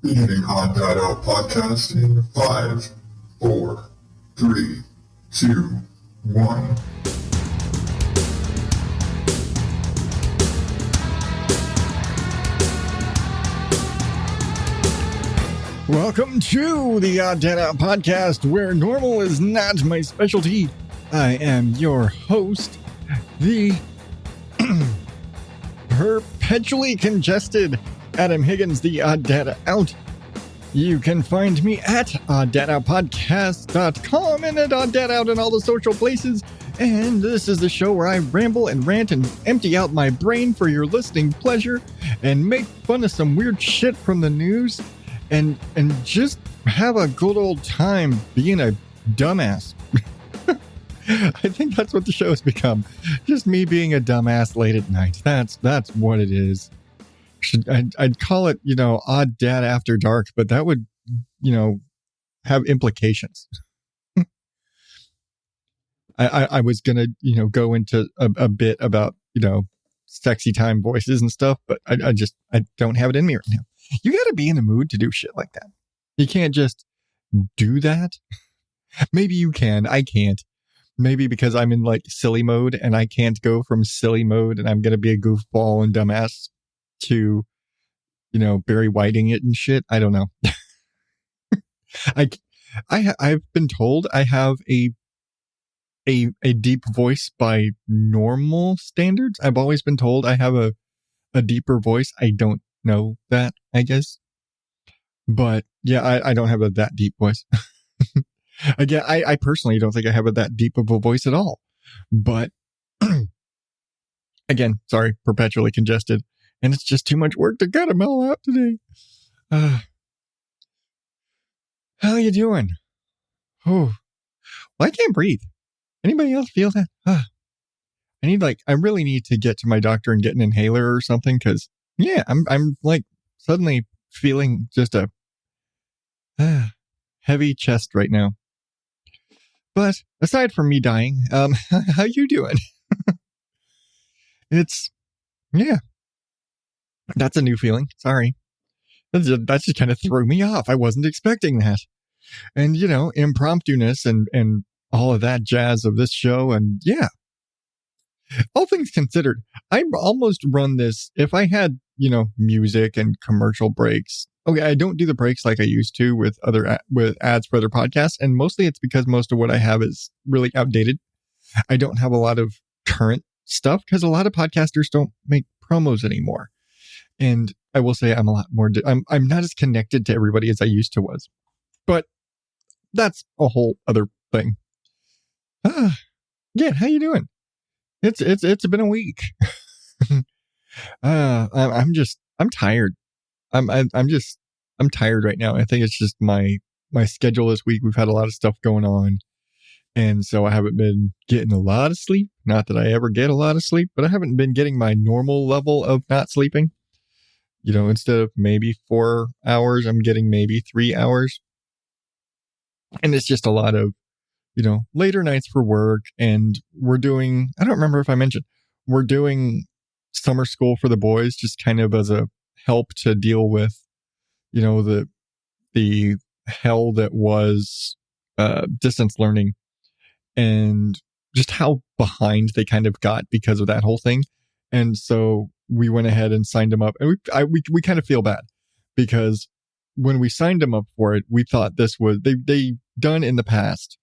Beginning on ODO podcast in 5, 4, 3, 2, 1. Welcome to the ODO podcast, where normal is not my specialty. I am your host, the perpetually congested Adam Higgins, the ODO out. You can find me at oddadapodcast.com and at ODO out in all the social places. And this is the show where I ramble and rant and empty out my brain for your listening pleasure and make fun of some weird shit from the news. And just have a good old time being a dumbass. I think that's what the show has become. Just me being a dumbass late at night. That's what it is. I'd call it, Odd Dad After Dark, but that would, have implications. I was going to, go into a bit about, sexy time voices and stuff, but I don't have it in me right now. You got to be in the mood to do shit like that. You can't just do that. Maybe you can. I can't. Maybe because I'm in like silly mode and I can't go from silly mode and I'm going to be a goofball and dumbass to, Barry Whiting it and shit. I don't know. I've been told I have a deep voice by normal standards. I've always been told I have a deeper voice. I don't know that, I guess. But yeah, I don't have that deep voice. Again, I personally don't think I have that deep of a voice at all. But again, sorry, perpetually congested. And it's just too much work to get them all out today. How you doing? Oh, well, I can't breathe. Anybody else feel that? I really need to get to my doctor and get an inhaler or something. Cause yeah, I'm like suddenly feeling just a heavy chest right now. But aside from me dying, how you doing? Yeah, that's a new feeling. Sorry. That just kind of threw me off. I wasn't expecting that. And, impromptu-ness and all of that jazz of this show. And yeah, all things considered, I almost run this if I had, music and commercial breaks. Okay, I don't do the breaks like I used to with ads for other podcasts. And mostly it's because most of what I have is really outdated. I don't have a lot of current stuff because a lot of podcasters don't make promos anymore. And I will say I'm a lot more, I'm not as connected to everybody as I used to was. But that's a whole other thing. Yeah, how you doing? It's been a week. I'm tired. I'm tired right now. I think it's just my schedule this week. We've had a lot of stuff going on. And so I haven't been getting a lot of sleep. Not that I ever get a lot of sleep, but I haven't been getting my normal level of not sleeping. Instead of maybe 4 hours, I'm getting maybe 3 hours. And it's just a lot of, later nights for work. And I don't remember if I mentioned, we're doing summer school for the boys, just kind of as a help to deal with, the hell that was distance learning and just how behind they kind of got because of that whole thing. And so we went ahead and signed them up, and we kind of feel bad because when we signed them up for it, we thought this was they done in the past.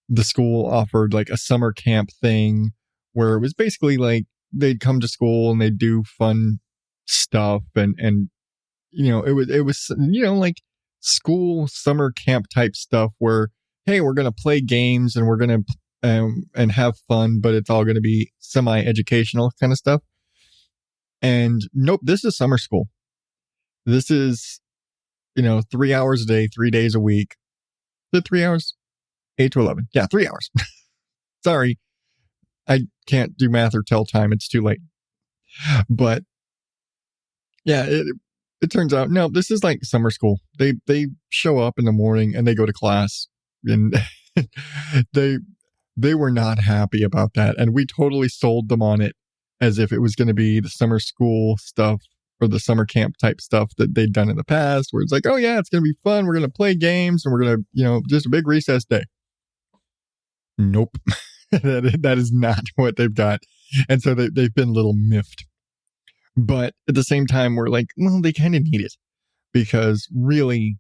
The school offered like a summer camp thing where it was basically like they'd come to school and they'd do fun stuff and it was like school summer camp type stuff where, hey, we're going to play games and we're going to and have fun, but it's all going to be semi-educational kind of stuff. And nope, this is summer school. This is 3 hours a day, 3 days a week. Is it 3 hours? 8 to 11. Yeah, 3 hours. Sorry. I can't do math or tell time. It's too late. But yeah, it turns out, no, this is like summer school. They show up in the morning and they go to class, and they were not happy about that. And we totally sold them on it as if it was going to be the summer school stuff the summer camp type stuff that they'd done in the past, where it's like, oh yeah, it's going to be fun. We're going to play games and we're going to, just a big recess day. Nope. that is not what they've got. And so they've been a little miffed. But at the same time, we're like, well, they kind of need it, because really,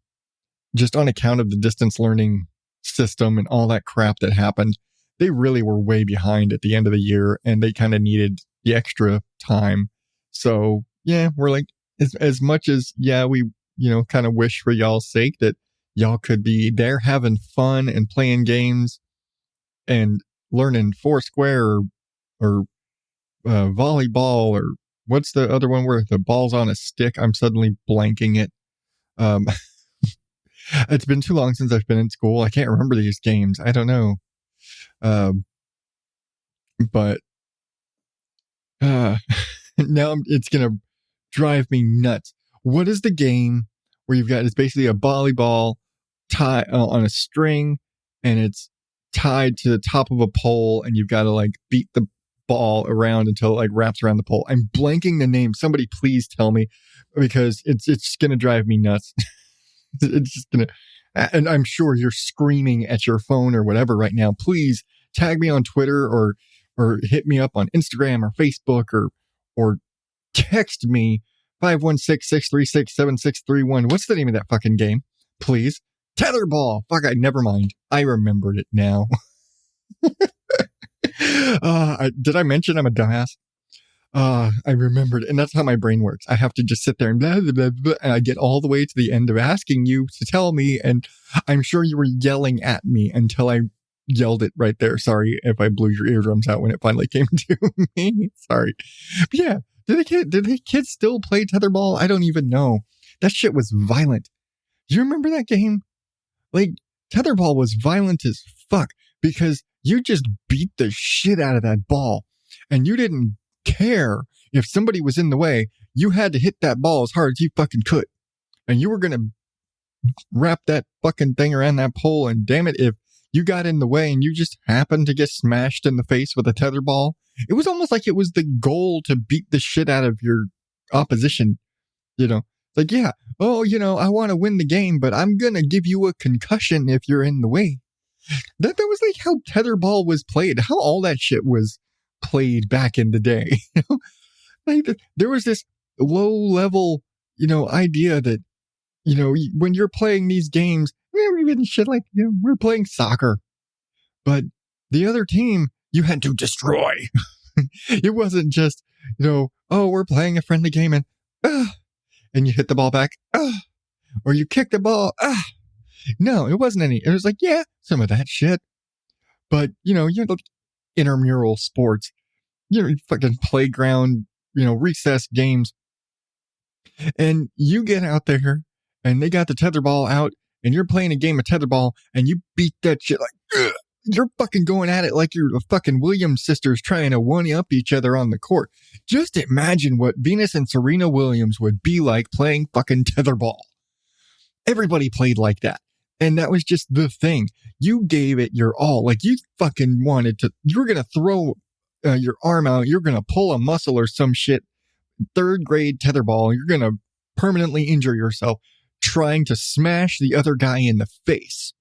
just on account of the distance learning system and all that crap that happened, they really were way behind at the end of the year, and they kind of needed the extra time. So yeah, we're like, as much as, yeah, we, kind of wish for y'all's sake that y'all could be there having fun and playing games and learning Foursquare or volleyball, or what's the other one where the ball's on a stick? I'm suddenly blanking it. It's been too long since I've been in school. I can't remember these games. I don't know. But now it's going to drive me nuts. What is the game where you've got, it's basically a volleyball tie on a string, and it's tied to the top of a pole, and you've got to like beat the ball around until it like wraps around the pole. I'm blanking the name. Somebody please tell me, because it's just going to drive me nuts. It's just going to, and I'm sure you're screaming at your phone or whatever right now. Please tag me on Twitter or hit me up on Instagram or Facebook or text me 516-636-7631. What's the name of that fucking game? Please. Tetherball. Fuck, never mind. I remembered it now. Did I mention I'm a dumbass? I remembered, and that's how my brain works. I have to just sit there and blah, blah, blah, blah, and I get all the way to the end of asking you to tell me, and I'm sure you were yelling at me until I yelled it right there. Sorry if I blew your eardrums out when it finally came to me. Sorry. But yeah, did the kids still play tetherball? I don't even know. That shit was violent. Do you remember that game? Like, tetherball was violent as fuck, because you just beat the shit out of that ball, and you didn't care if somebody was in the way. You had to hit that ball as hard as you fucking could, and you were going to wrap that fucking thing around that pole. And damn it, if you got in the way and you just happened to get smashed in the face with a tetherball, it was almost like it was the goal to beat the shit out of your opposition. Like, yeah, oh, I want to win the game, but I'm going to give you a concussion if you're in the way. That was like how tetherball was played, how all that shit was played back in the day. Like there was this low level, idea that, when you're playing these games, even shit like, we're playing soccer, but the other team you had to destroy. It wasn't just, oh, we're playing a friendly game and you hit the ball back, or you kick the ball, No, it wasn't any. It was like, yeah, some of that shit. But, you had like intramural sports, fucking playground, recess games. And you get out there and they got the tetherball out and you're playing a game of tetherball and you beat that shit like, you're fucking going at it like you're the fucking Williams sisters trying to one-up each other on the court. Just imagine what Venus and Serena Williams would be like playing fucking tetherball. Everybody played like that. And that was just the thing. You gave it your all. Like you fucking wanted to, you were going to throw your arm out. You're going to pull a muscle or some shit. Third grade tetherball. You're going to permanently injure yourself trying to smash the other guy in the face.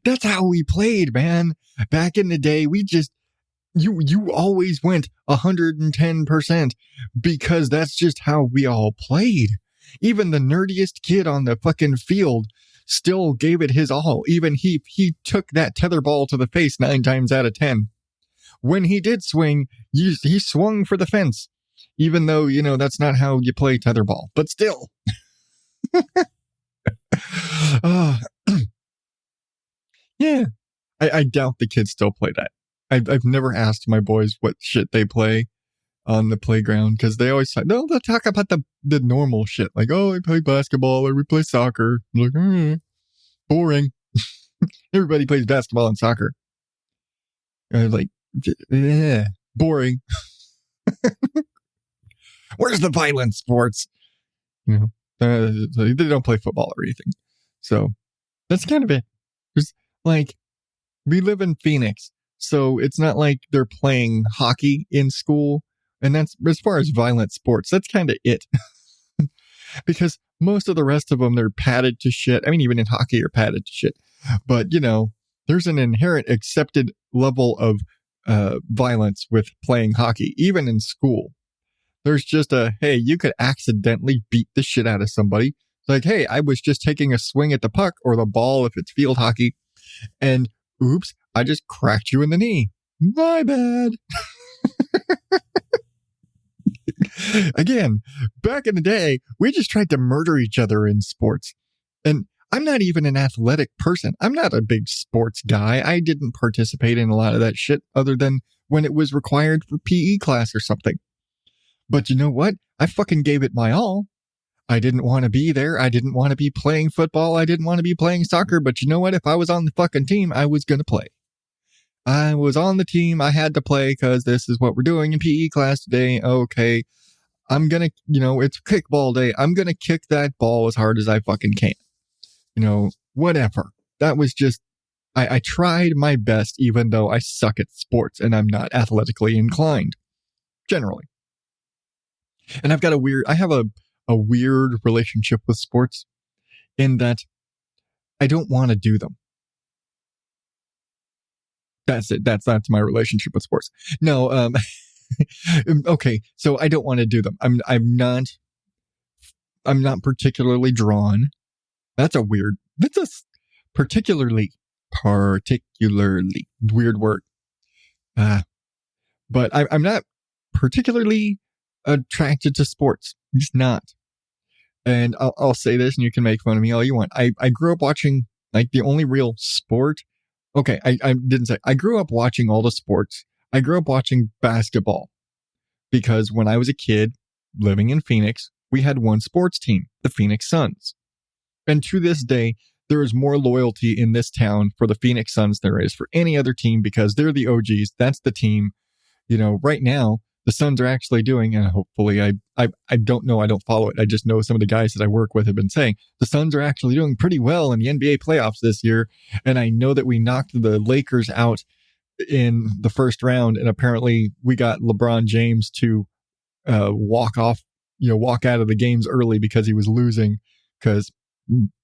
That's how we played, man. Back in the day, we just, you always went 110% because that's just how we all played. Even the nerdiest kid on the fucking field still gave it his all. Even he took that tetherball to the face 9 times out of 10. When he did swing, he swung for the fence. Even though, that's not how you play tetherball. But still. Yeah. I doubt the kids still play that. I've never asked my boys what shit they play on the playground, because they always they'll talk about the normal shit, like, oh, I play basketball or we play soccer. I'm like, boring. Everybody plays basketball and soccer. I was like, boring. Where's the violent sports? They don't play football or anything. So that's kind of it. There's like, we live in Phoenix, so it's not like they're playing hockey in school And that's, as far as violent sports, that's kind of it. Because most of the rest of them, they're padded to shit. I mean, even in hockey, you're padded to shit. But, there's an inherent accepted level of violence with playing hockey, even in school. There's just hey, you could accidentally beat the shit out of somebody. Like, hey, I was just taking a swing at the puck or the ball if it's field hockey, and oops, I just cracked you in the knee. My bad. Again, back in the day, we just tried to murder each other in sports. And I'm not even an athletic person. I'm not a big sports guy. I didn't participate in a lot of that shit other than when it was required for PE class or something. But you know what? I fucking gave it my all. I didn't want to be there. I didn't want to be playing football. I didn't want to be playing soccer. But you know what? If I was on the fucking team, I was going to play. I was on the team. I had to play because this is what we're doing in PE class today. Okay. I'm going to, it's kickball day. I'm going to kick that ball as hard as I fucking can. Whatever. That was just, I tried my best, even though I suck at sports and I'm not athletically inclined, generally. And I have a weird relationship with sports in that I don't want to do them. That's it. That's my relationship with sports. No, okay. So I don't want to do them. I'm not particularly drawn. That's a particularly weird word. But I'm not particularly attracted to sports. I'm just not. And I'll say this, and you can make fun of me all you want. I grew up watching, like, the only real sport. Okay, I didn't say. I grew up watching all the sports. I grew up watching basketball because when I was a kid living in Phoenix, we had one sports team, the Phoenix Suns. And to this day, there is more loyalty in this town for the Phoenix Suns than there is for any other team because they're the OGs. That's the team. Right now, the Suns are actually doing, and hopefully I don't know, I don't follow it. I just know some of the guys that I work with have been saying the Suns are actually doing pretty well in the NBA playoffs this year. And I know that we knocked the Lakers out in the first round. And apparently we got LeBron James to walk out of the games early because he was losing because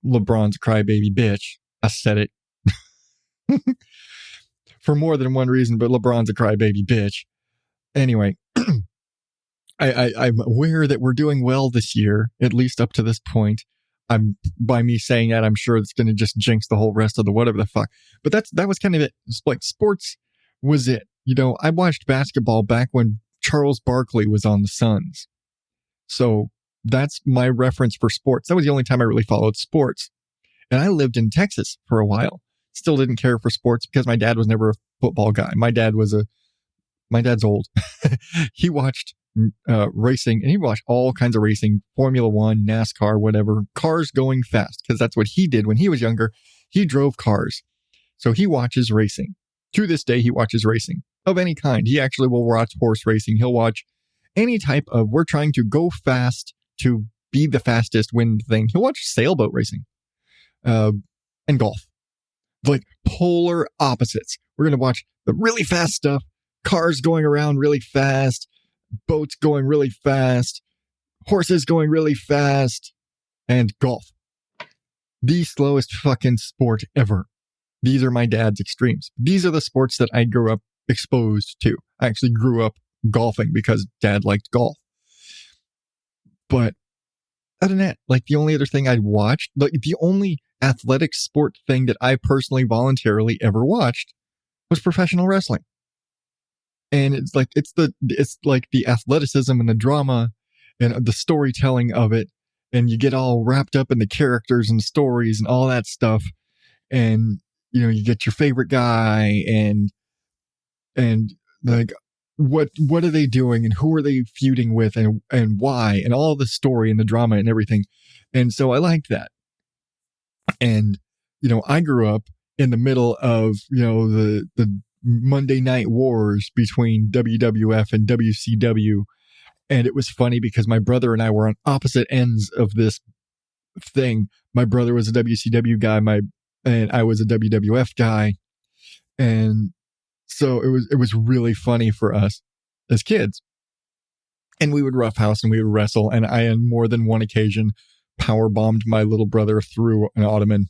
LeBron's a crybaby bitch. I said it for more than one reason, but LeBron's a crybaby bitch. Anyway, I'm aware that we're doing well this year, at least up to this point. By me saying that, I'm sure it's going to just jinx the whole rest of the whatever the fuck. But that was kind of it. It's like sports was it. I watched basketball back when Charles Barkley was on the Suns. So that's my reference for sports. That was the only time I really followed sports. And I lived in Texas for a while. Still didn't care for sports because my dad was never a football guy. My dad's old. He watched racing, and he watched all kinds of racing, Formula One, NASCAR, whatever, cars going fast, because that's what he did when he was younger. He drove cars. So he watches racing. To this day, he watches racing of any kind. He actually will watch horse racing. He'll watch any type of, we're trying to go fast to be the fastest win thing. He'll watch sailboat racing and golf. Like polar opposites. We're going to watch the really fast stuff. Cars going around really fast, boats going really fast, horses going really fast, and golf. The slowest fucking sport ever. These are my dad's extremes. These are the sports that I grew up exposed to. I actually grew up golfing because dad liked golf. But other than that, like the only other thing I'd watched, like the only athletic sport thing that I personally voluntarily ever watched was professional wrestling. And it's like the athleticism and the drama and the storytelling of it. And you get all wrapped up in the characters and stories and all that stuff. And, you get your favorite guy and like, what are they doing and who are they feuding with and why and all the story and the drama and everything. And so I liked that. And, I grew up in the middle of, the Monday Night Wars between WWF and WCW. And it was funny because my brother and I were on opposite ends of this thing. My brother was a WCW guy, and I was a WWF guy. And so it was really funny for us as kids. And we would roughhouse and we would wrestle. And I, on more than one occasion, power bombed my little brother through an ottoman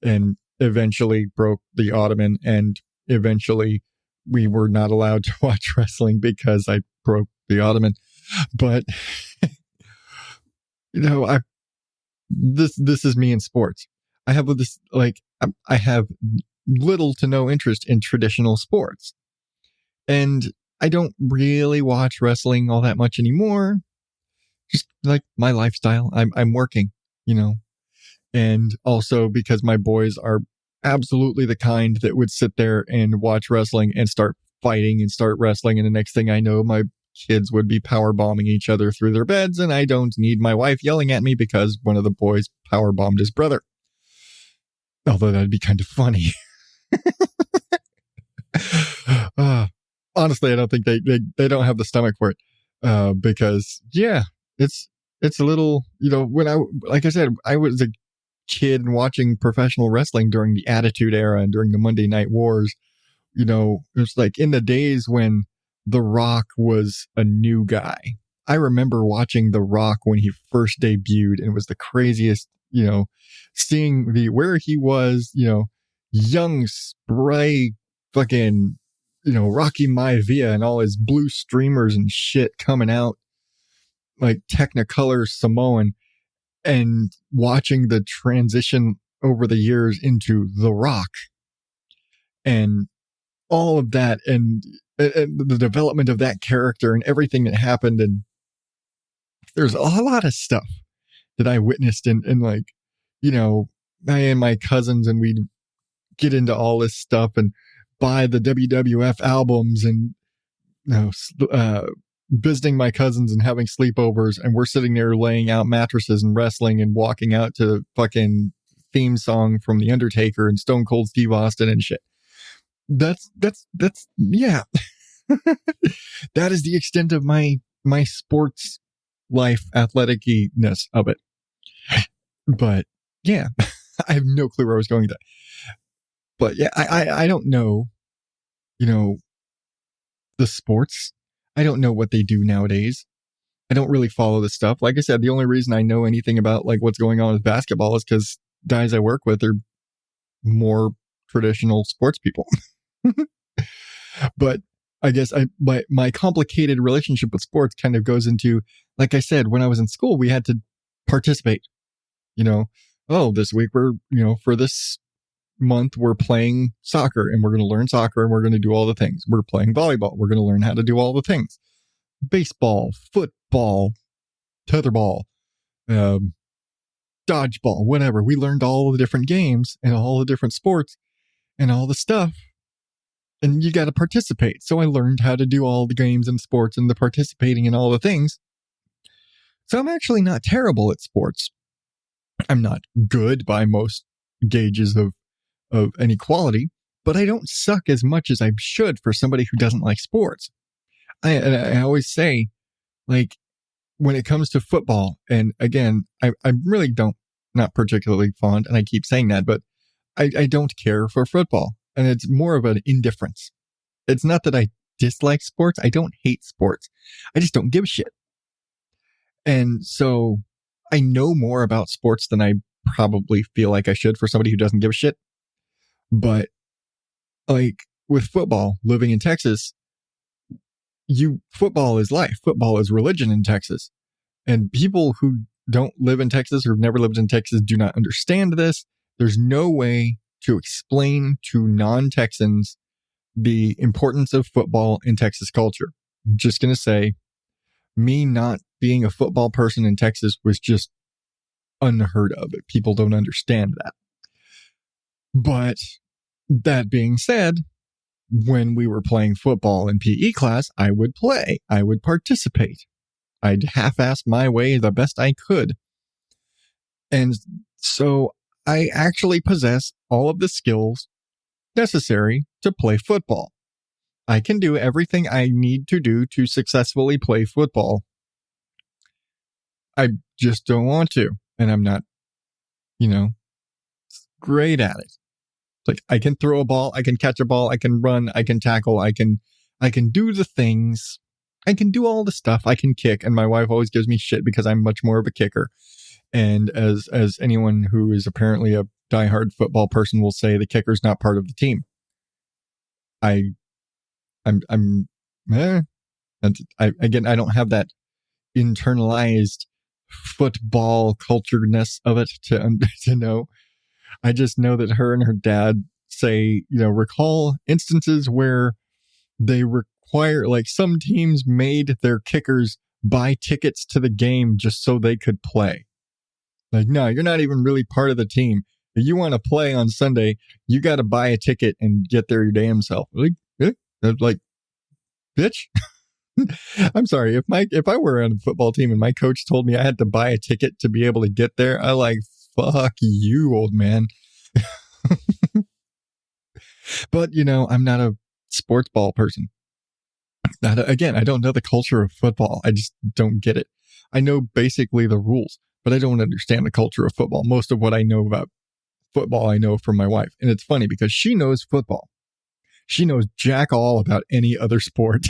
and eventually broke the ottoman. And eventually we were not allowed to watch wrestling because I broke the ottoman. But, this is me in sports. I have this, I have little to no interest in traditional sports. And I don't really watch wrestling all that much anymore. Just like my lifestyle. I'm working, and also because my boys are absolutely the kind that would sit there and watch wrestling and start fighting and start wrestling. And the next thing I know, my kids would be power bombing each other through their beds. And I don't need my wife yelling at me because one of the boys power bombed his brother. Although that'd be kind of funny. Honestly, I don't think they don't have the stomach for it. Because it's a little, when like I said, I was a kid and watching professional wrestling during the Attitude Era and during the Monday Night Wars. It was like in the days when The Rock was a new guy. I remember watching The Rock when he first debuted, and it was the craziest, seeing where he was, young, spry, fucking, Rocky Maivia and all his blue streamers and shit coming out like Technicolor Samoan, and watching the transition over the years into The Rock and all of that and the development of that character and everything that happened. And there's a lot of stuff that I witnessed and I and my cousins, and we'd get into all this stuff and buy the WWF albums and visiting my cousins and having sleepovers, and we're sitting there laying out mattresses and wrestling and walking out to fucking theme song from The Undertaker and Stone Cold Steve Austin and shit. That's yeah. That is the extent of my sports life, athletic-ness of it. But yeah, I have no clue where I was going with that. But yeah, I don't know, the sports. I don't know what they do nowadays. I don't really follow this stuff. Like I said, the only reason I know anything about like what's going on with basketball is because guys I work with are more traditional sports people. But I guess my complicated relationship with sports kind of goes into, like I said, when I was in school, we had to participate. This week we're, for this month we're playing soccer and we're going to learn soccer and we're going to do all the things. We're playing volleyball. We're going to learn how to do all the things. Baseball, football, tetherball, dodgeball, whatever. We learned all the different games and all the different sports and all the stuff. And you got to participate. So I learned how to do all the games and sports and the participating in all the things. So I'm actually not terrible at sports. I'm not good by most gauges of any quality, but I don't suck as much as I should for somebody who doesn't like sports. I always say, like, when it comes to football, and again, I really not particularly fond, and I keep saying that, but I don't care for football. And it's more of an indifference. It's not that I dislike sports. I don't hate sports. I just don't give a shit. And so I know more about sports than I probably feel like I should for somebody who doesn't give a shit. But like with football, living in Texas, football is life. Football is religion in Texas. And people who don't live in Texas or have never lived in Texas do not understand this. There's no way to explain to non-Texans the importance of football in Texas culture. I'm just going to say, me not being a football person in Texas was just unheard of. People don't understand that. But that being said, when we were playing football in PE class, I would play. I would participate. I'd half-ass my way the best I could. And so I actually possess all of the skills necessary to play football. I can do everything I need to do to successfully play football. I just don't want to. And I'm not, great at it. Like, I can throw a ball, I can catch a ball, I can run, I can tackle, I can do the things. I can do all the stuff. I can kick, and my wife always gives me shit because I'm much more of a kicker. And as anyone who is apparently a diehard football person will say, the kicker's not part of the team. I don't have that internalized football cultureness of it to know. I just know that her and her dad say, recall instances where they require, like, some teams made their kickers buy tickets to the game just so they could play. Like, no, you're not even really part of the team. If you want to play on Sunday, you got to buy a ticket and get there your damn self. Like, bitch. I'm sorry. If I were on a football team and my coach told me I had to buy a ticket to be able to get there, I like, fuck you, old man. But, I'm not a sports ball person. Again, I don't know the culture of football. I just don't get it. I know basically the rules, but I don't understand the culture of football. Most of what I know about football, I know from my wife. And it's funny because she knows football. She knows jack all about any other sport.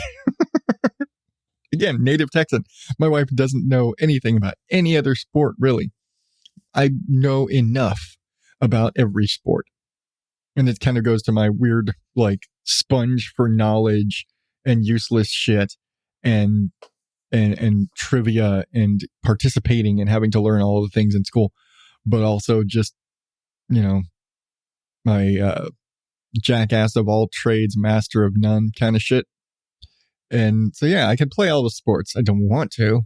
Again, native Texan. My wife doesn't know anything about any other sport, really. I know enough about every sport. And it kind of goes to my weird, like, sponge for knowledge and useless shit and trivia and participating and having to learn all the things in school. But also just, my jackass of all trades, master of none kind of shit. And so, yeah, I can play all the sports. I don't want to.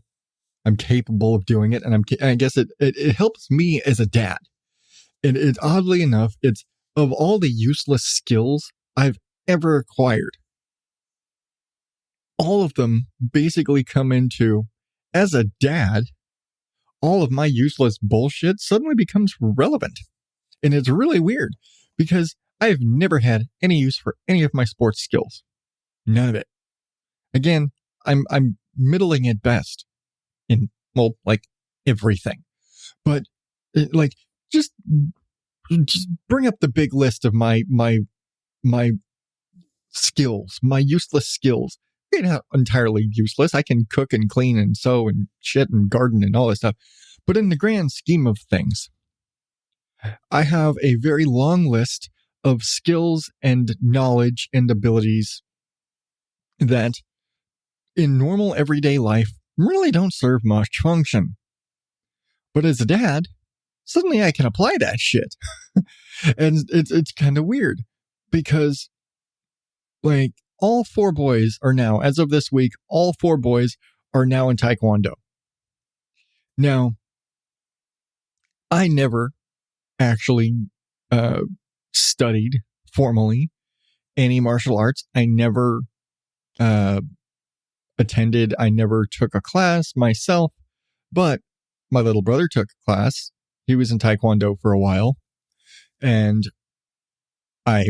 I'm capable of doing it. And I guess it helps me as a dad. And oddly enough, it's of all the useless skills I've ever acquired, all of them basically come into, as a dad, all of my useless bullshit suddenly becomes relevant. And it's really weird because I've never had any use for any of my sports skills. None of it. Again, I'm middling at best in, well, like, everything. But like, just bring up the big list of my skills, my useless skills. They're not entirely useless. I can cook and clean and sew and shit and garden and all that stuff. But in the grand scheme of things, I have a very long list of skills and knowledge and abilities that in normal everyday life really don't serve much function. But as a dad, suddenly I can apply that shit. And it's kind of weird because, like, all 4 boys are now, as of this week, all 4 boys are now in taekwondo. Now, I never actually studied formally any martial arts. I never attended. I never took a class myself, but my little brother took a class. He was in taekwondo for a while, and I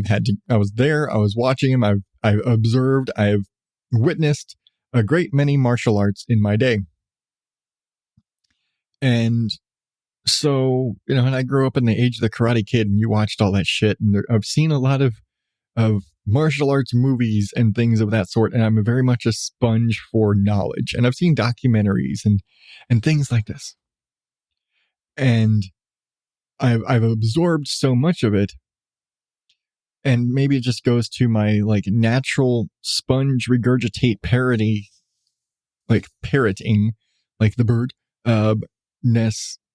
was there. I was watching him. I've observed. I've witnessed a great many martial arts in my day. And so, and I grew up in the age of the Karate Kid, and you watched all that shit. And I've seen a lot of martial arts movies and things of that sort. And I'm very much a sponge for knowledge. And I've seen documentaries and things like this. And I've absorbed so much of it. And maybe it just goes to my, like, natural sponge regurgitate parroting, like parroting, like the bird,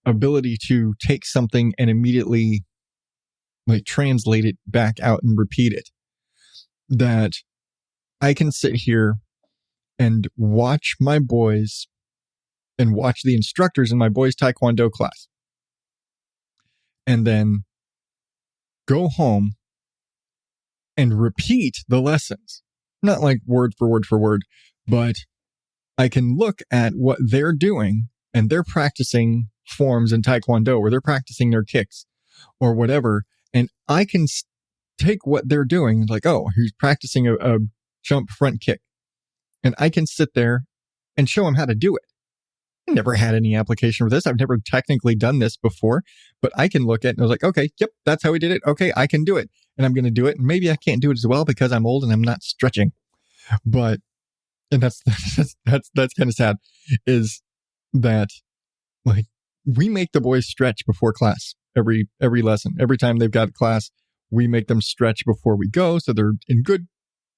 ability to take something and immediately, like, translate it back out and repeat it. That I can sit here and watch my boys and watch the instructors in my boys' taekwondo class. And then go home and repeat the lessons. Not like word for word, but I can look at what they're doing, and they're practicing forms in taekwondo, or they're practicing their kicks or whatever. And I can take what they're doing, like, oh, he's practicing a jump front kick. And I can sit there and show him how to do it. I never had any application for this. I've never technically done this before, but I can look at it and I was like, okay, yep, that's how he did it. Okay, I can do it. And I'm going to do it. And maybe I can't do it as well because I'm old and I'm not stretching. But and that's kind of sad, is that like we make the boys stretch before class every lesson. Every time they've got class, we make them stretch before we go, so they're in good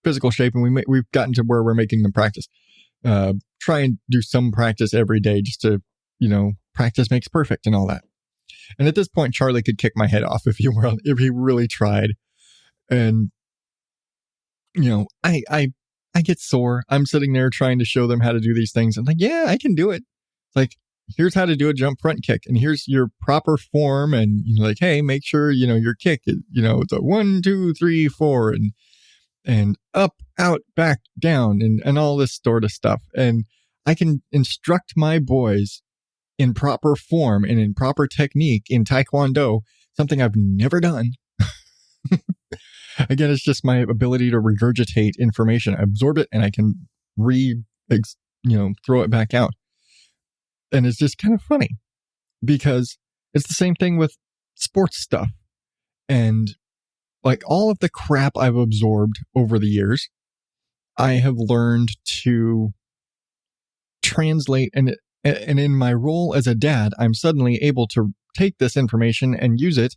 physical shape, and we've gotten to where we're making them practice. Try and do some practice every day, just to, practice makes perfect and all that. And at this point, Charlie could kick my head off if he really tried. And I get sore. I'm sitting there trying to show them how to do these things. I'm like, yeah, I can do it. It's like, here's how to do a jump front kick, and here's your proper form. And like, hey, make sure your kick is it's a 1, 2, 3, 4, and up, out, back, down, and all this sort of stuff. And I can instruct my boys in proper form and in proper technique in taekwondo, something I've never done. Again, it's just my ability to regurgitate information. I absorb it and I can throw it back out. And it's just kind of funny because it's the same thing with sports stuff. And like all of the crap I've absorbed over the years, I have learned to translate, and in my role as a dad, I'm suddenly able to take this information and use it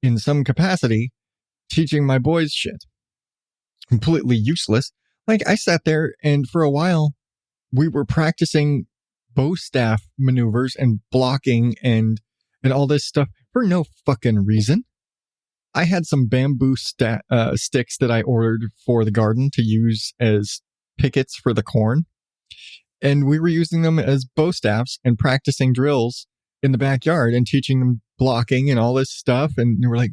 in some capacity, teaching my boys shit. Completely useless. Like I sat there and for a while we were practicing bow staff maneuvers and blocking and all this stuff for no fucking reason. I had some bamboo sticks that I ordered for the garden to use as pickets for the corn. And we were using them as bow staffs and practicing drills in the backyard and teaching them blocking and all this stuff. And we're like,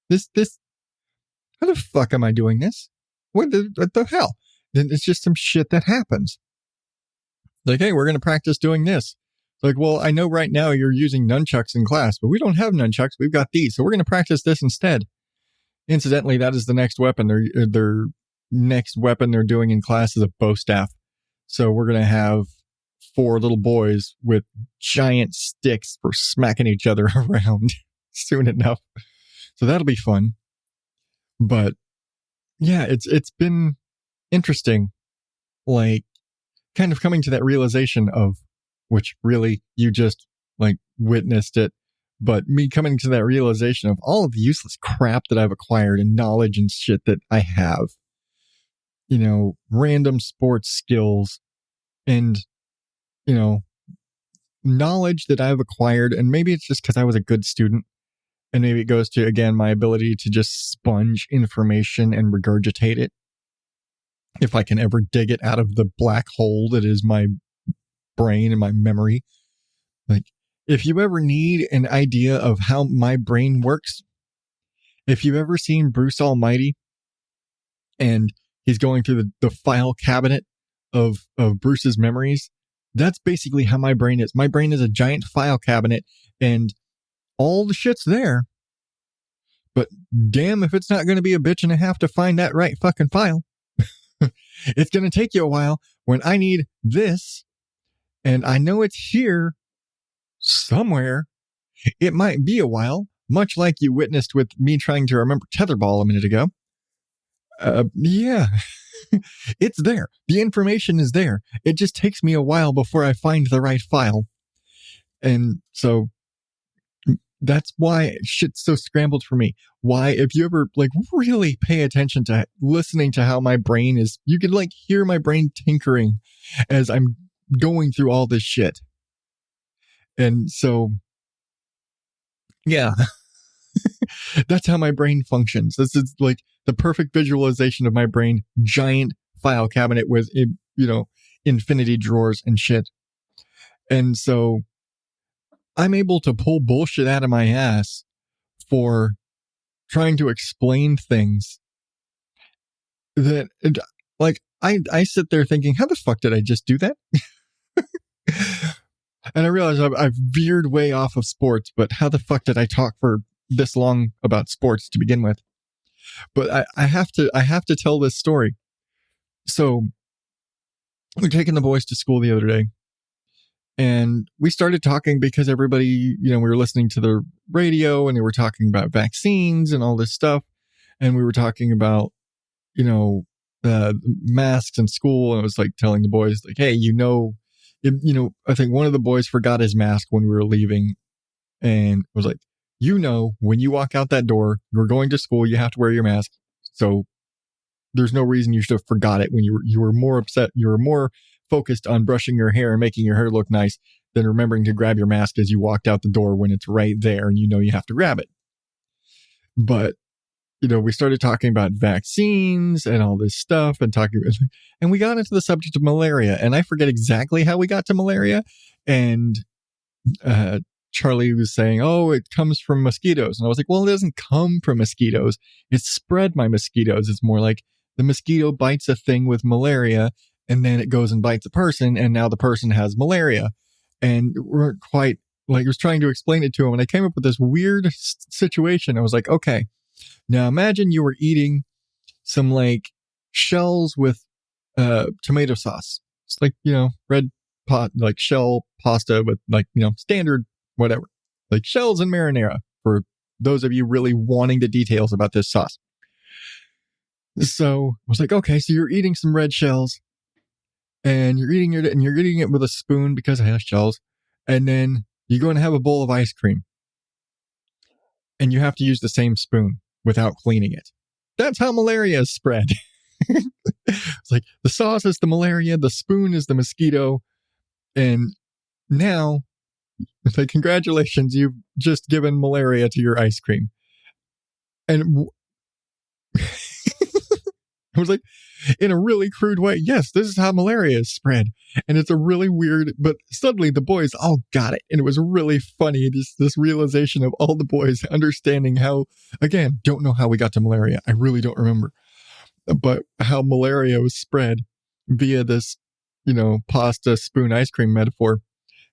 this, how the fuck am I doing this? What the hell? Then it's just some shit that happens. Like, hey, we're going to practice doing this. Like, well, I know right now you're using nunchucks in class, but we don't have nunchucks. We've got these. So we're going to practice this instead. Incidentally, that is the next weapon. Their next weapon they're doing in class is a bow staff. So we're going to have 4 little boys with giant sticks for smacking each other around soon enough. So that'll be fun. But yeah, it's been interesting. Like kind of coming to that realization of, which really you just like witnessed it, but me coming to that realization of all of the useless crap that I've acquired and knowledge and shit that I have, random sports skills and, knowledge that I've acquired. And maybe it's just because I was a good student, and maybe it goes to, again, my ability to just sponge information and regurgitate it. If I can ever dig it out of the black hole that is my brain and my memory. Like, if you ever need an idea of how my brain works, if you've ever seen Bruce Almighty and he's going through the file cabinet of Bruce's memories, that's basically how my brain is. My brain is a giant file cabinet and all the shit's there. But damn if it's not going to be a bitch and a half to find that right fucking file. It's going to take you a while when I need this. And I know it's here somewhere. It might be a while, much like you witnessed with me trying to remember tetherball a minute ago. Yeah, it's there. The information is there. It just takes me a while before I find the right file. And so that's why shit's so scrambled for me. Why, if you ever like really pay attention to listening to how my brain is, you can like hear my brain tinkering as I'm going through all this shit. And so, yeah, that's how my brain functions. This is like the perfect visualization of my brain, giant file cabinet with, infinity drawers and shit. And so I'm able to pull bullshit out of my ass for trying to explain things that, like, I sit there thinking, how the fuck did I just do that? And I realize I've veered way off of sports, but how the fuck did I talk for this long about sports to begin with? But I have to tell this story. So we're taking the boys to school the other day, and we started talking because everybody, we were listening to the radio and they were talking about vaccines and all this stuff. And we were talking about, masks in school, and I was like telling the boys, like, hey, I think one of the boys forgot his mask when we were leaving, and was like, when you walk out that door, you're going to school, you have to wear your mask. So there's no reason you should have forgot it when you were more upset. You were more focused on brushing your hair and making your hair look nice than remembering to grab your mask as you walked out the door when it's right there and you have to grab it. But we started talking about vaccines and all this stuff and we got into the subject of malaria, and I forget exactly how we got to malaria. And Charlie was saying, oh, it comes from mosquitoes. And I was like, well, it doesn't come from mosquitoes. It's spread by mosquitoes. It's more like the mosquito bites a thing with malaria, and then it goes and bites a person, and now the person has malaria. And we're quite I was trying to explain it to him, and I came up with this weird situation. I was like, okay, now imagine you were eating some shells with tomato sauce. It's red pot, shell pasta with standard whatever, shells and marinara, for those of you really wanting the details about this sauce. So I was like, okay, so you're eating some red shells, and you're eating it with a spoon because it has shells, and then you're going to have a bowl of ice cream, and you have to use the same spoon without cleaning it. That's how malaria is spread. It's like the sauce is the malaria, the spoon is the mosquito, and now it's like, congratulations, you've just given malaria to your ice cream. And I was like, in a really crude way, yes, this is how malaria is spread. And it's a really weird, but suddenly the boys all got it. And it was really funny, this realization of all the boys understanding how, again, don't know how we got to malaria. I really don't remember. But how malaria was spread via this, pasta spoon ice cream metaphor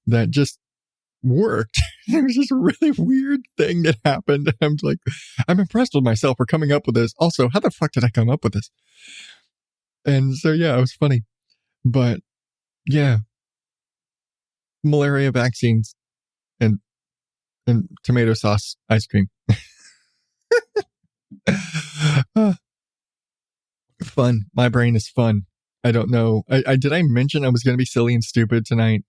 that just worked. It was just a really weird thing that happened. I'm like, I'm impressed with myself for coming up with this. Also, how the fuck did I come up with this? And so, yeah, it was funny. But yeah, malaria vaccines and tomato sauce ice cream. Fun. My brain is fun. I don't know. Did I mention I was going to be silly and stupid tonight?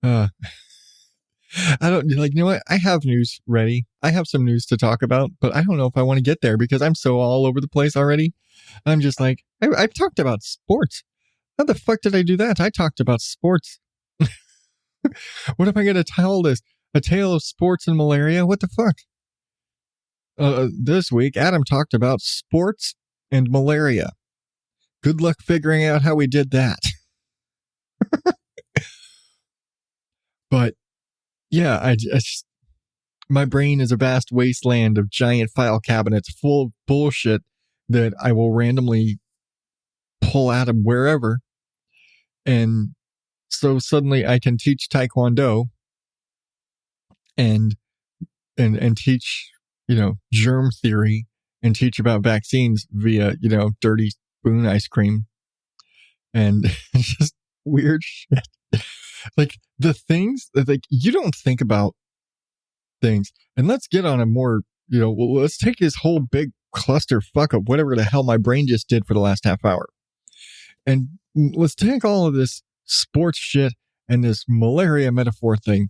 I don't what? I have news ready. I have some news to talk about, but I don't know if I want to get there because I'm so all over the place already. I'm just like, I've talked about sports. How the fuck did I do that? I talked about sports. What am I going to tell this? A tale of sports and malaria? What the fuck? This week, Adam talked about sports and malaria. Good luck figuring out how we did that. But yeah, my brain is a vast wasteland of giant file cabinets full of bullshit that I will randomly pull out of wherever. And so suddenly I can teach taekwondo and teach, germ theory and teach about vaccines via, dirty spoon ice cream and just weird shit. The things that you don't think about things. And let's get on a more, let's take this whole big clusterfuck of whatever the hell my brain just did for the last half hour. And let's take all of this sports shit and this malaria metaphor thing.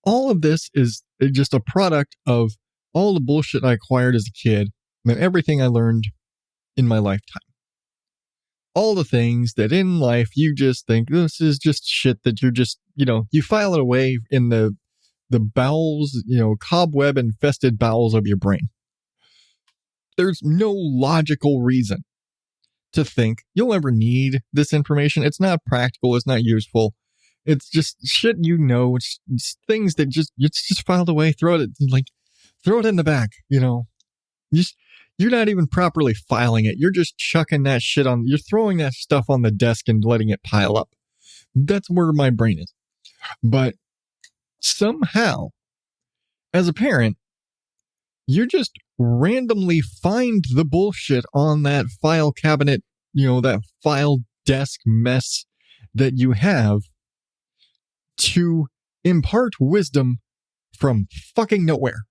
All of this is just a product of all the bullshit I acquired as a kid and everything I learned in my lifetime. All the things that in life you just think this is just shit that you're just, you file it away in the bowels, cobweb infested bowels of your brain. There's no logical reason to think you'll ever need this information. It's not practical. It's not useful. It's just shit, it's things that it's just filed away. Throw it in the back, You're not even properly filing it. You're just chucking that shit you're throwing that stuff on the desk and letting it pile up. That's where my brain is. But somehow, as a parent, you just randomly find the bullshit on that file cabinet, that file desk mess that you have to impart wisdom from fucking nowhere.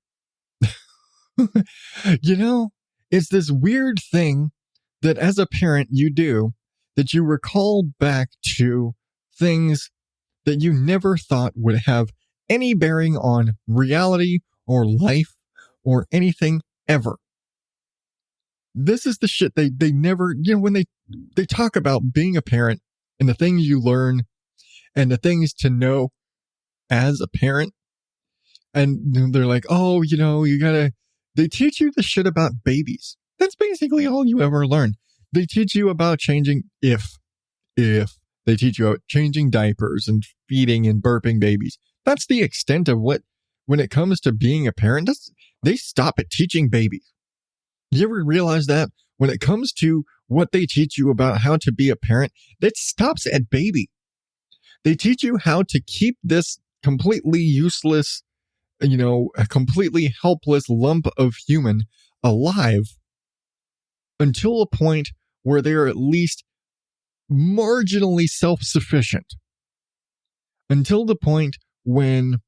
It's this weird thing that as a parent you do, that you recall back to things that you never thought would have any bearing on reality or life or anything ever. This is the shit they never, when they talk about being a parent and the things you learn and the things to know as a parent. And they're like, oh, they teach you the shit about babies. That's basically all you ever learn. They teach you about changing, if they teach you about changing diapers and feeding and burping babies. That's the extent of what, when it comes to being a parent, they stop at teaching babies. You ever realize that? When it comes to what they teach you about how to be a parent, that stops at baby. They teach you how to keep this completely useless, a completely helpless lump of human alive until a point where they're at least marginally self-sufficient. Until the point when,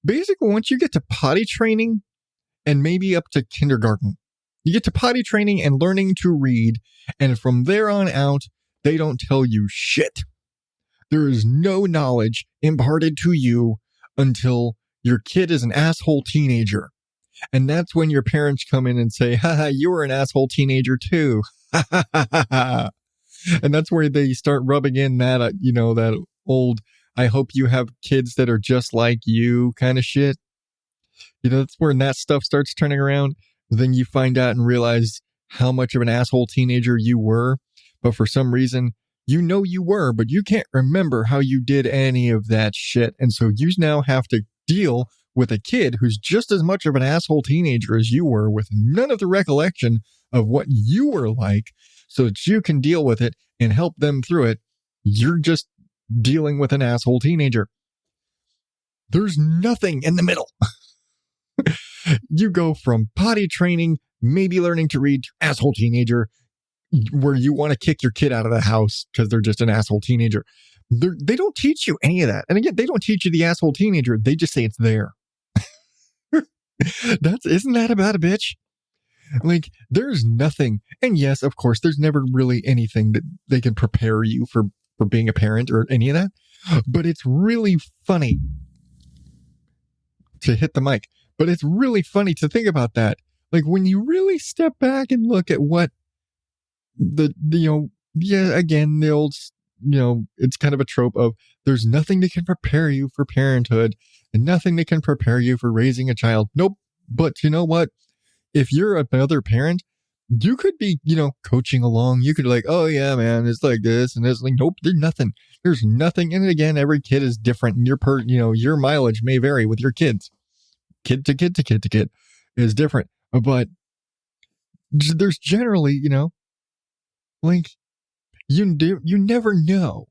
basically once you get to potty training and maybe up to kindergarten, you get to potty training and learning to read, and from there on out, they don't tell you shit. There is no knowledge imparted to you until your kid is an asshole teenager. And that's when your parents come in and say, haha, you were an asshole teenager too. And that's where they start rubbing in that, that old, I hope you have kids that are just like you kind of shit. That's where that stuff starts turning around. Then you find out and realize how much of an asshole teenager you were. But for some reason, you were, but you can't remember how you did any of that shit. And so you now have to deal with a kid who's just as much of an asshole teenager as you were, with none of the recollection of what you were like, so that you can deal with it and help them through it. You're just dealing with an asshole teenager. There's nothing in the middle. You go from potty training, maybe learning to read, to asshole teenager, where you want to kick your kid out of the house because they're just an asshole teenager. They don't teach you any of that. And again, they don't teach you the asshole teenager. They just say it's there. Isn't that about a bitch? There's nothing. And yes, of course, there's never really anything that they can prepare you for being a parent or any of that. But it's really funny to hit the mic. But it's really funny to think about that. When you really step back and look at what again, the old, it's kind of a trope of there's nothing that can prepare you for parenthood and nothing that can prepare you for raising a child. Nope. But you know what? If you're another parent, you could be, coaching along. You could be like, oh yeah, man, it's like this and this. Nope, there's nothing. There's nothing. And again, every kid is different. And your mileage may vary with your kids. Kid to kid to kid to kid is different. But there's generally, you never know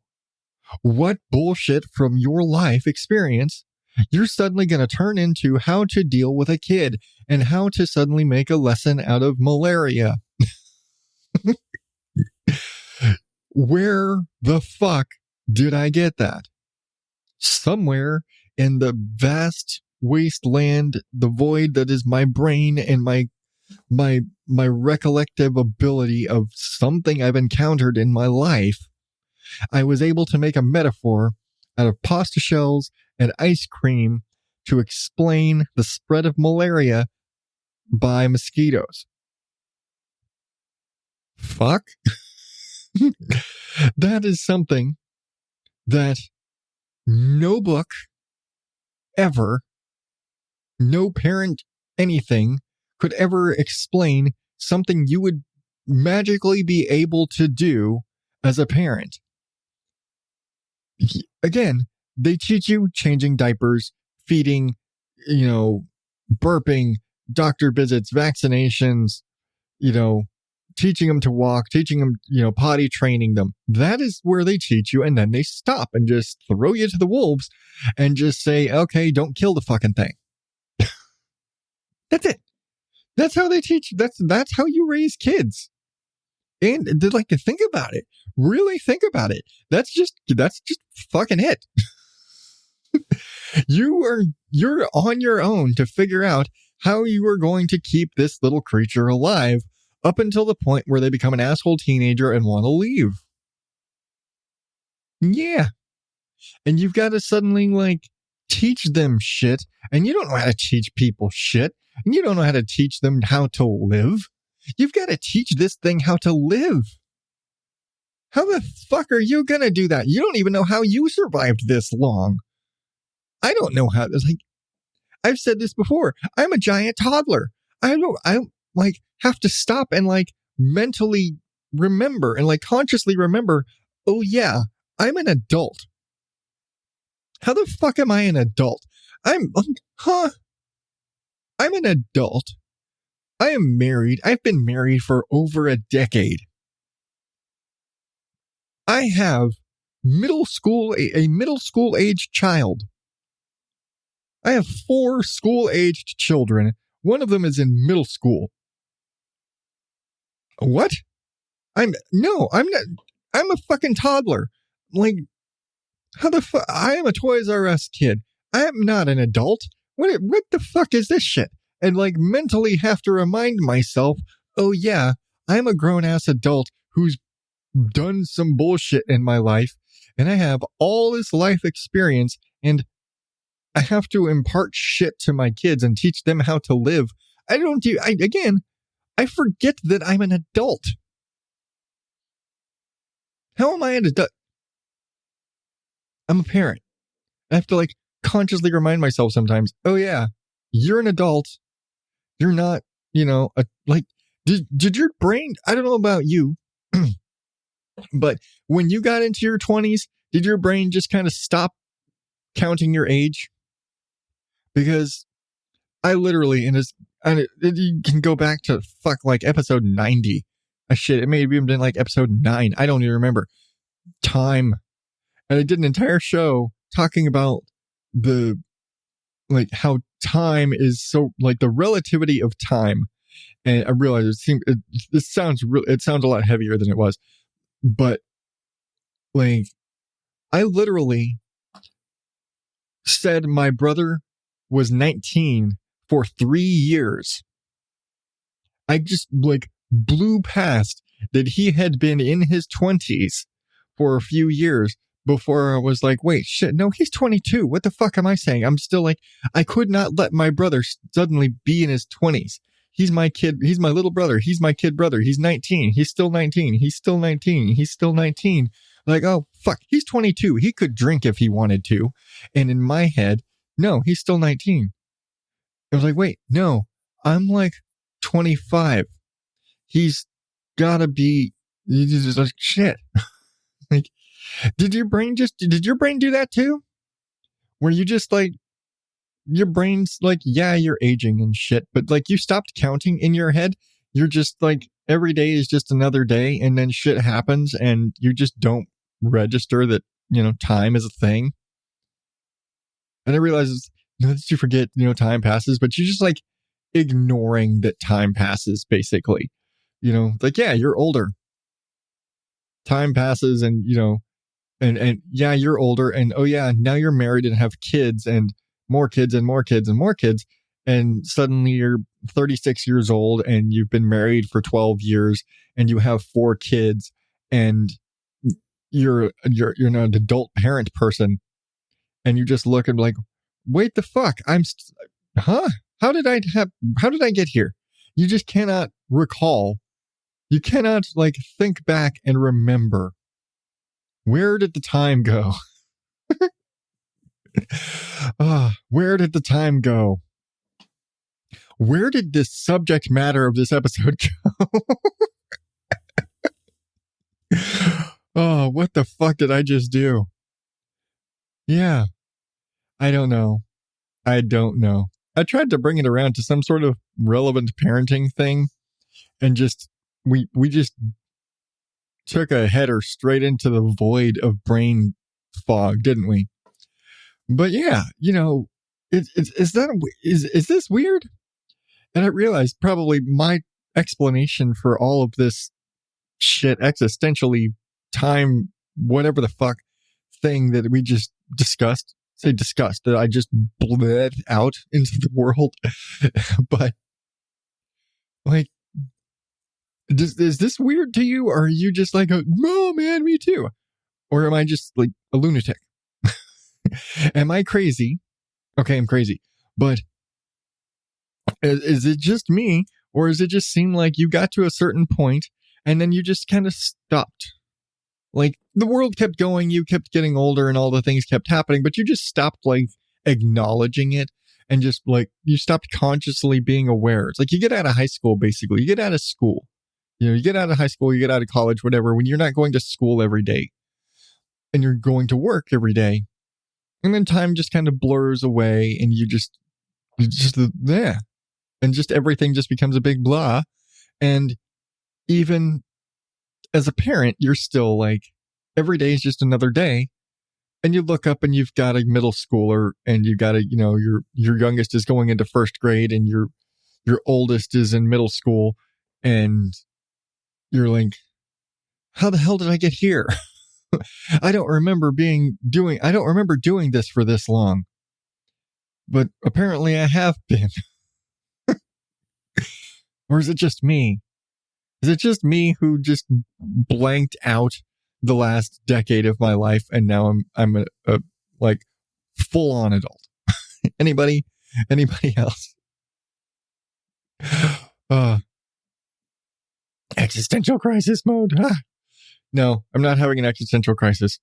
what bullshit from your life experience you're suddenly going to turn into how to deal with a kid and how to suddenly make a lesson out of malaria. Where the fuck did I get that? Somewhere in the vast wasteland, the void that is my brain and my recollective ability of something I've encountered in my life, I was able to make a metaphor out of pasta shells and ice cream to explain the spread of malaria by mosquitos. Fuck. That is something that no book ever, no parent anything could ever explain, something you would magically be able to do as a parent. Again, they teach you changing diapers, feeding, burping, doctor visits, vaccinations, teaching them to walk, teaching them, potty training them. That is where they teach you. And then they stop and just throw you to the wolves and just say, okay, don't kill the fucking thing. That's it. That's how they teach. That's how you raise kids. And to think about it, really think about it. That's just fucking it. You're on your own to figure out how you are going to keep this little creature alive up until the point where they become an asshole teenager and want to leave. Yeah. And you've got to suddenly like teach them shit, and you don't know how to teach people shit, and you don't know how to teach them how to live. You've got to teach this thing how to live. How the fuck are you going to do that? You don't even know how you survived this long. I don't know how. Like, I've said this before. I'm a giant toddler. I like have to stop and like mentally remember and like consciously remember, oh yeah, I'm an adult. How the fuck am I an adult? I'm an adult. I am married. I've been married for over a decade. I have a middle school age child. I have 4 school-aged children. One of them is in middle school. What? I'm not. I'm a fucking toddler. Like, how the fuck? I am a Toys R Us kid. I am not an adult. What the fuck is this shit? And like mentally have to remind myself, oh yeah, I'm a grown-ass adult who's done some bullshit in my life, and I have all this life experience, and I have to impart shit to my kids and teach them how to live. I forget that I'm an adult. How am I an adult? I'm a parent. I have to like consciously remind myself sometimes, oh yeah, you're an adult. You're not, did your brain, I don't know about you, but when you got into your 20s, did your brain just kind of stop counting your age? Because I literally, you can go back to like episode 90. Shit, it may have even been like episode 9. I don't even remember. Time. And I did an entire show talking about how time is so, like the relativity of time. And I realized it sounds a lot heavier than it was. But like, I literally said my brother was 19 for 3 years. I just like blew past that he had been in his 20s for a few years before I was like, wait, shit, no, he's 22. What the fuck am I saying? I'm still like, I could not let my brother suddenly be in his 20s. He's my kid. He's my little brother. He's my kid brother. He's 19. He's still 19. He's still 19. He's still 19. Like, oh, fuck, he's 22. He could drink if he wanted to. And in my head, no, he's still 19. I was like, wait, no, I'm like 25. He's gotta be, like, shit. Like, did your brain do that too? Where you just like, your brain's like, yeah, you're aging and shit, but like you stopped counting in your head. You're just like, every day is just another day, and then shit happens and you just don't register that, time is a thing. And I realized, that you forget, time passes, but you're just like ignoring that time passes, basically. Like, yeah, you're older. Time passes and, and yeah, you're older, and oh yeah, now you're married and have kids and more kids and more kids and more kids. And suddenly you're 36 years old and you've been married for 12 years and you have 4 kids and you're an adult parent person. And you just look and like, wait the fuck, how did I get here? You just cannot recall. You cannot like think back and remember. Where did the time go? Where did the time go? Where did this subject matter of this episode go? Oh, what the fuck did I just do? Yeah. I don't know. I tried to bring it around to some sort of relevant parenting thing, and just we just took a header straight into the void of brain fog, didn't we? But yeah, is this weird? And I realized probably my explanation for all of this shit, existentially, time, whatever the fuck thing that we just discussed, that I just bled out into the world. But like, Is this weird to you? Or are you just like, oh man, me too? Or am I just like a lunatic? Am I crazy? Okay, I'm crazy. But is it just me? Or does it just seem like you got to a certain point and then you just kind of stopped? Like the world kept going, you kept getting older and all the things kept happening, but you just stopped like acknowledging it and just like you stopped consciously being aware. It's like you get out of high school, basically. You get out of school. You get out of high school, you get out of college, whatever, when you're not going to school every day and you're going to work every day. And then time just kind of blurs away and you just there. And just everything just becomes a big blah. And even as a parent, you're still like, every day is just another day. And you look up and you've got a middle schooler and you got your youngest is going into first grade and your oldest is in middle school. And you're like, how the hell did I get here? I don't remember doing this for this long. But apparently I have been. Or is it just me? Is it just me who just blanked out the last decade of my life and now I'm a like full on adult? Anybody else? Existential crisis mode. No, I'm not having an existential crisis,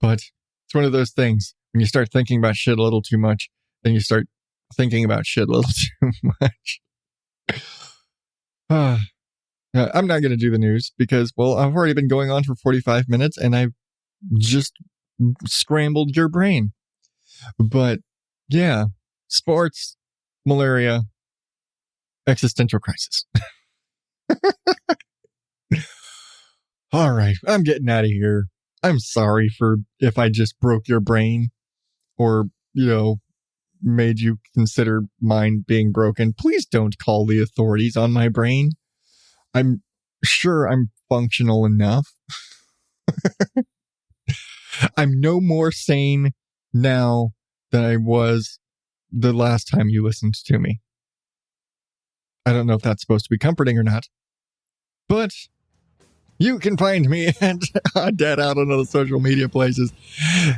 but it's one of those things when you start thinking about shit a little too much, then you start thinking about shit a little too much. I'm not going to do the news because, well, I've already been going on for 45 minutes and I've just scrambled your brain. But yeah, sports, malaria, existential crisis. All right, I'm getting out of here. I'm sorry for if I just broke your brain or, made you consider mine being broken. Please don't call the authorities on my brain. I'm sure I'm functional enough. I'm no more sane now than I was the last time you listened to me. I don't know if that's supposed to be comforting or not, but you can find me at Odd Dad Out on all the social media places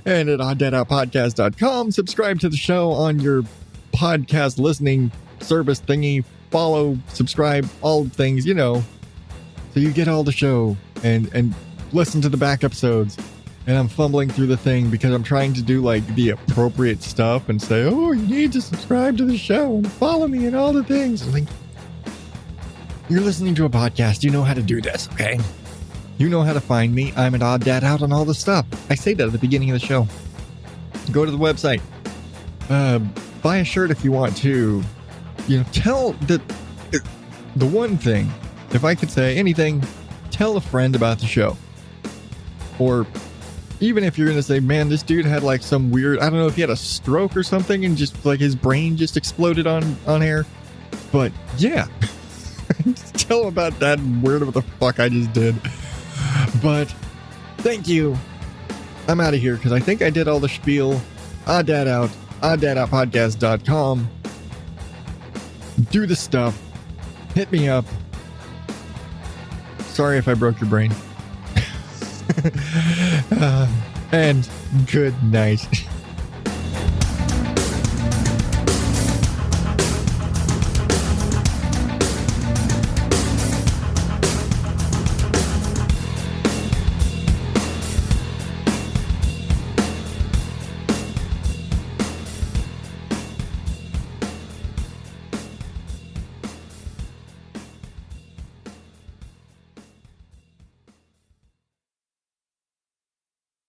and at odddadoutpodcast.com. Subscribe to the show on your podcast listening service thingy. Follow, subscribe, all the things, so you get all the show and listen to the back episodes. And I'm fumbling through the thing because I'm trying to do like the appropriate stuff and say, oh, you need to subscribe to the show and follow me and all the things. I'm like, you're listening to a podcast. You know how to do this, okay? You know how to find me. I'm an Odd Dad Out on all the stuff. I say that at the beginning of the show. Go to the website. Buy a shirt if you want to. Tell the one thing. If I could say anything, tell a friend about the show. Or even if you're going to say, man, this dude had like some weird, I don't know if he had a stroke or something and just like his brain just exploded on air. But yeah, tell him about that whatever the fuck I just did. But thank you. I'm out of here because I think I did all the spiel. Odd Dad Out, odddadoutpodcast.com. Do the stuff. Hit me up. Sorry if I broke your brain. And good night.